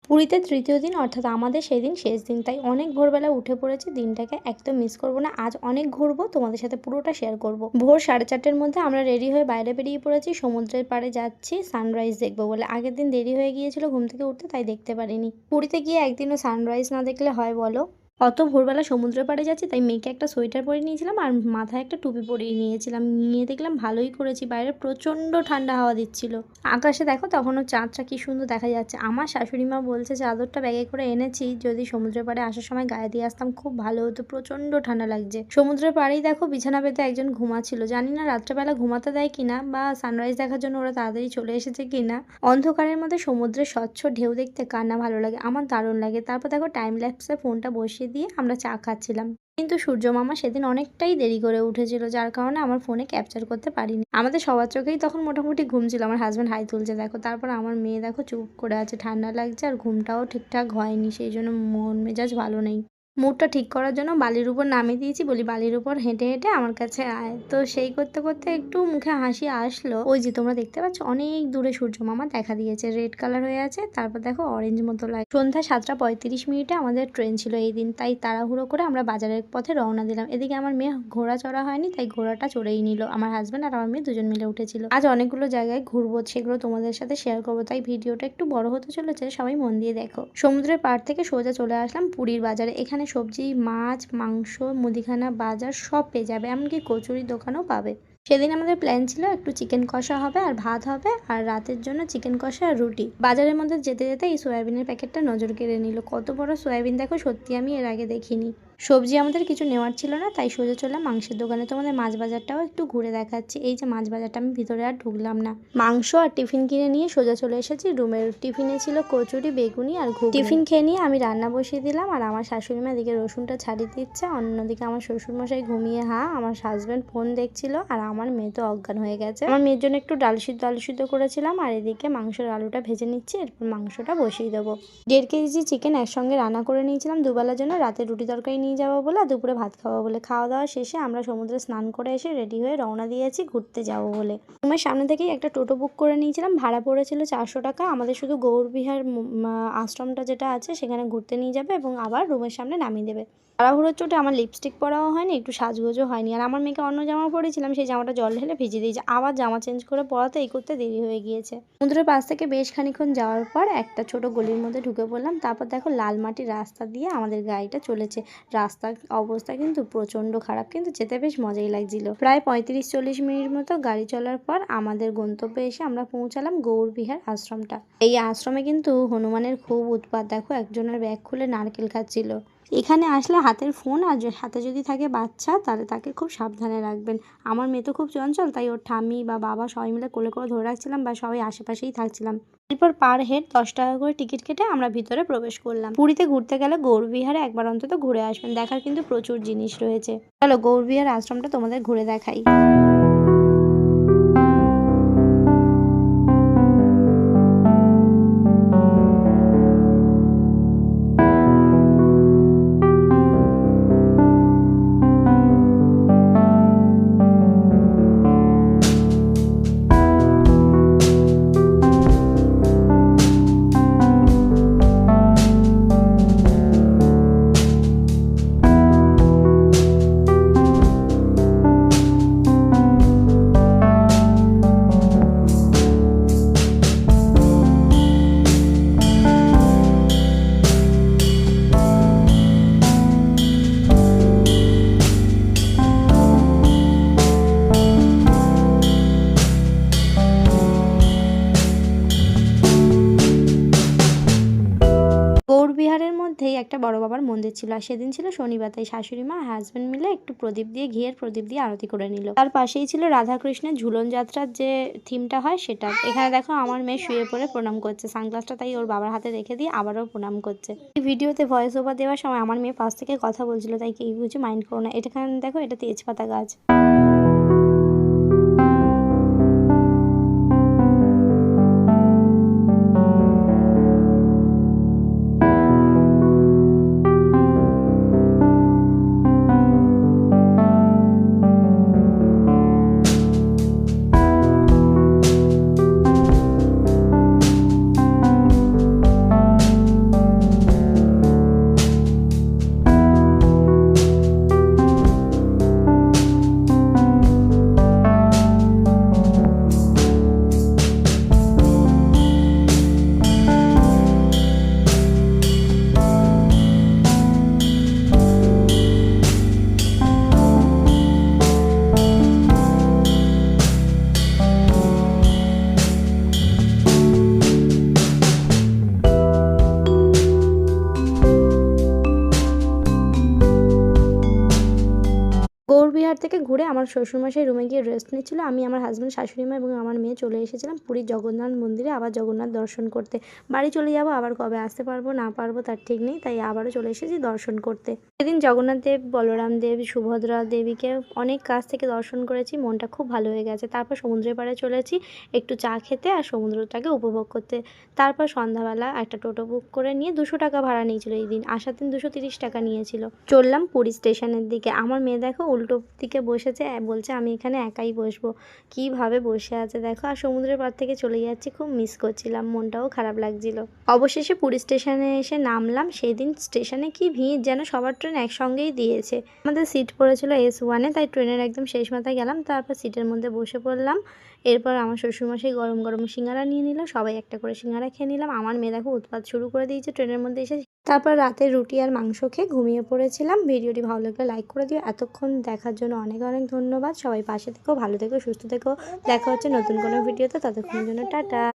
পুরীতে তৃতীয় দিন অর্থাৎ আমাদের সেই দিন শেষ দিন, তাই অনেক ভোরবেলা উঠে পড়েছি। দিনটাকে একদম মিস করবো না। আজ অনেক ঘুরবো, তোমাদের সাথে পুরোটা শেয়ার করব। ভোর 4:30-র মধ্যে আমরা রেডি হয়ে বাইরে বেরিয়ে পড়েছি। সমুদ্রের পাড়ে যাচ্ছি সানরাইজ দেখবো বলে। আগের দিন দেরি হয়ে গিয়েছিল ঘুম থেকে উঠতে, তাই দেখতে পারিনি। পুরীতে গিয়ে একদিনও সানরাইজ না দেখলে হয় বলো? অত ভোরবেলা সমুদ্রের পাড়ে যাচ্ছি, তাই মেয়েকে একটা সোয়েটার পরে নিয়েছিলাম আর মাথায় একটা টুপি পরিয়ে নিয়েছিলাম। নিয়ে দেখলাম ভালোই করেছি, বাইরে প্রচণ্ড ঠান্ডা হাওয়া দিচ্ছিল। আকাশে দেখো তখনও চাঁদটা কি সুন্দর দেখা যাচ্ছে। আমার শাশুড়ি মা বলছে চাদরটা ব্যাগে করে এনেছি, যদি সমুদ্রের পাড়ে আসার সময় গায়ে দিয়ে আসতাম খুব ভালো হতো, প্রচণ্ড ঠান্ডা লাগছে। সমুদ্রের পাড়েই দেখো বিছানা পেতে একজন ঘুমাচ্ছিল। জানি না রাত্রেবেলা ঘুমাতে দেয় কিনা, বা সানরাইজ দেখার জন্য ওরা তাড়াতাড়ি চলে এসেছে কিনা। অন্ধকারের মধ্যে সমুদ্রের স্বচ্ছ ঢেউ দেখতে কার না ভালো লাগে, আমার দারুণ লাগে। তারপর দেখো টাইম ল্যাপসে ফোনটা বসিয়ে দিয়ে আমরা চা খাচ্ছিলাম। কিন্তু সূর্য মামা সেদিন অনেকটাই দেরি করে উঠেছিল, যার কারণে আমার ফোনে ক্যাপচার করতে পারিনি। আমাদের সবার চোখেই তখন মোটামুটি ঘুম ছিল। আমার হাজব্যান্ড হাই তুলছে দেখো, তারপর আমার মেয়ে দেখো চুপ করে আছে, ঠান্ডা লাগছে আর ঘুমটাও ঠিকঠাক হয়নি, সেই জন্য মন মেজাজ ভালো নেই। মুডটা ঠিক করার জন্য বালির উপর নামিয়ে দিয়েছি, বলি বালির উপর হেঁটে হেঁটে আমার কাছে আয়। তো সেই করতে করতে একটু মুখে হাসি আসলো। ওই যে তোমরা দেখতে পাচ্ছ অনেক দূরে সূর্য মামা দেখা দিয়েছে, রেড কালার হয়ে আছে, তারপর দেখো অরেঞ্জ মতো লাগে। সন্ধ্যা 7:35 আমাদের ট্রেন ছিল এই দিন, তাই তাড়াহুড়ো করে আমরা বাজারের পথে রওনা দিলাম। এদিকে আমার মেয়ে ঘোড়া চড়া হয়নি, তাই ঘোড়াটা চড়েই নিল। আমার হাজব্যান্ড আর আমার মেয়ে দুজন মিলে উঠেছিল। আজ অনেকগুলো জায়গায় ঘুরবো, সেগুলো তোমাদের সাথে শেয়ার করবো, তাই ভিডিওটা একটু বড় হতে চলেছে, সবাই মন দিয়ে দেখো। সমুদ্রের পাড় থেকে সোজা চলে আসলাম পুরীর বাজারে। এখানে সবজি, মাছ, মাংস, মুদিখানা বাজার সব পেয়ে যাবে, এমনকি কচুরির দোকানও পাবে। সেদিন আমাদের প্ল্যান ছিল একটু চিকেন কষা হবে আর ভাত হবে, আর রাতের জন্য চিকেন কষা আর রুটি। বাজারের মধ্যে যেতে যেতে এই সয়াবিনের প্যাকেটটা নজর কেড়ে নিল। কত বড় সয়াবিন দেখো, সত্যি আমি এর আগে দেখিনি। সবজি আমাদের কিছু নেওয়ার ছিল না, তাই সোজা চললাম মাংসের দোকানে। তোমাদের মাছ বাজারটাও একটু ঘুরে দেখাচ্ছি। এই যে মাছ বাজারটা, আমি ভিতরে আর ঢুকলাম না। মাংস আর টিফিন কিনে নিয়ে সোজা চলে এসেছি রুমের। টিফিনে ছিল কচুরি, বেগুনি আর ঘুগনি। টিফিন খেয়ে নিয়ে আমি রান্না বসিয়ে দিলাম, আর আমার শাশুড়ি মা এদিকে রসুনটা ছাড়িয়ে দিচ্ছে, অন্যদিকে আমার শ্বশুরমশাই ঘুমিয়ে আমার হাজব্যান্ড ফোন দেখছিল, আর আমার মেয়ে তো অজ্ঞান হয়ে গেছে। আমার মেয়ের জন্য একটু ডাল সিদ্ধ করেছিলাম, আর এদিকে মাংসের আলুটা ভেজে নিচ্ছি, এরপর মাংসটা বসিয়ে দেবো। 1.5 কেজি চিকেন একসঙ্গে রান্না করে নিয়েছিলাম দুবেলার জন্য, রাতে রুটি তরকারি নিয়ে যাবো বলে আর দুপুরে ভাত খাবো বলে। খাওয়া দাওয়া শেষে আমরা সমুদ্রে স্নান করে এসে রেডি হয়ে রওনা দিয়েছি ঘুরতে যাবো বলে। রুমের সামনে থেকেই একটা টোটো বুক করে নিয়েছিলাম, ভাড়া পড়েছিল 400 টাকা। আমাদের শুধু গৌরবিহার আশ্রমটা যেটা আছে সেখানে ঘুরতে নিয়ে যাবে এবং আবার রুমের সামনে নামিয়ে দেবে। তাড়াহুড়োর চোটে আমার লিপস্টিক পরাও হয়নি, একটু সাজগোজও হয়নি। আর আমার মেয়েকে অন্য জামা পরেছিলাম, সেই জামাটা জল ঢেলে ভিজিয়ে দিয়েছে, আবার জামা চেঞ্জ করে পরাতে এই করতে দেরি হয়ে গিয়েছে। সমুদ্রের পাশ থেকে বেশ খানিক্ষণ যাওয়ার পর একটা ছোট গলির মধ্যে ঢুকে পড়লাম। তারপর দেখো লাল মাটির রাস্তা দিয়ে আমাদের গাড়িটা চলেছে। রাস্তার অবস্থা কিন্তু প্রচণ্ড খারাপ, কিন্তু যেতে বেশ মজাই লাগছিল। প্রায় 35-40 মিনিট মতো গাড়ি চলার পর আমাদের গন্তব্যে এসে আমরা পৌঁছালাম গৌরবিহার আশ্রমটা। এই আশ্রমে কিন্তু হনুমানের খুব উৎপাত। দেখো একজনের ব্যাগ খুলে নারকেল খাচ্ছিল। এখানে আসলে হাতের ফোন আর হাতে যদি থাকে বাচ্চা, তাহলে তাকে খুব সাবধানে রাখবেন। আমার মেয়ে তো খুব চঞ্চল, তাই ওর ঠাম্মি বা বাবা সবাই মিলে কোলে করে ধরে রাখছিলাম, বা সবাই আশেপাশেই থাকছিলাম। এরপর পার হেড 10 টাকা করে টিকিট কেটে আমরা ভিতরে প্রবেশ করলাম। পুরীতে ঘুরতে গেলে গৌরবিহারে একবার অন্তত ঘুরে আসবেন, দেখার কিন্তু প্রচুর জিনিস রয়েছে। চলো গৌরবিহার আশ্রমটা তোমাদের ঘুরে দেখাই। গৌরবিহারের মধ্যেই একটা বড় বাবার মন্দির ছিল, আর সেদিন ছিল শনিবার, তাই শাশুড়ি মা হাজব্যান্ড মিলে একটু প্রদীপ দিয়ে ঘিয়ের প্রদীপ দিয়ে আরতি করে নিল। তার পাশেই ছিল রাধাকৃষ্ণের ঝুলন যাত্রার যে থিমটা হয় সেটা। এখানে দেখো আমার মেয়ে শুয়ে পড়ে প্রণাম করছে, সানগ্লাসটা তাই ওর বাবার হাতে রেখে দিয়ে আবারও প্রণাম করছে। এই ভিডিওতে ভয়েস ওভার দেওয়ার সময় আমার মেয়ে পাশ থেকে কথা বলছিল, তাই কেউ কিছু মাইন্ড করো না। এখানে দেখো, এটা তেজপাতা গাছ। থেকে ঘুরে আমার শ্বশুরমশাই রুমে গিয়ে রেস্ট নিচ্ছিল। আমি, আমার হাজব্যান্ড, শাশুড়ি মা এবং আমার মেয়ে চলে এসেছিলাম পুরীর জগন্নাথ মন্দিরে আবার জগন্নাথ দর্শন করতে। বাড়ি চলে যাব, আবার কবে আসতে পারবো না পারবো তার ঠিক নেই, তাই আবারও চলে এসেছি দর্শন করতে। সেদিন জগন্নাথ দেব, বলরাম দেব, সুভদ্রা দেবীকে অনেক কাছ থেকে দর্শন করেছি, মনটা খুব ভালো হয়ে গেছে। তারপর সমুদ্রের পাড়ে চলেছি একটু চা খেতে আর সমুদ্রটাকে উপভোগ করতে। তারপর সন্ধ্যাবেলা একটা টোটো বুক করে নিয়ে 200 টাকা ভাড়া নিয়েছিল, এই দিন আসার দিন 230 টাকা নিয়েছিল। চললাম পুরী স্টেশনের দিকে। আমার মেয়ে দেখো উল্টো দিকে বসেছে, বলছে আমি এখানে একাই বসবো। কীভাবে বসে আছে দেখো, আর সমুদ্রের পাড় থেকে চলে যাচ্ছি, খুব মিস করছিলাম, মনটাও খারাপ লাগছিল। অবশেষে পুরী স্টেশনে এসে নামলাম। সেদিন স্টেশনে কি ভিড়, যেন সবার ট্রেন একসঙ্গেই দিয়েছে। আমাদের সিট পড়েছিল S1-এ, তাই ট্রেনের একদম শেষ মাথায় গেলাম। তারপর সিটের মধ্যে বসে পড়লাম। এরপর আমার শ্বশুরমশাই গরম গরম সিঙ্গারা নিয়ে নিল, সবাই একটা করে সিঙ্গারা খেয়ে নিলাম। আমার মেয়ে দেখো উৎপাত শুরু করে দিয়েছে ট্রেনের মধ্যে এসে। তারপর রাতে রুটি আর মাংস খেয়ে ঘুমিয়ে পড়েছিলাম। ভিডিওটি ভালো লাগলে লাইক করে দিও। এতক্ষণ দেখার জন্য অনেক অনেক ধন্যবাদ। সবাই পাশে থেকো, ভালো থেকো, সুস্থ থেকো। দেখা হচ্ছে নতুন কোনো ভিডিওতে, ততক্ষণের জন্য টাটা।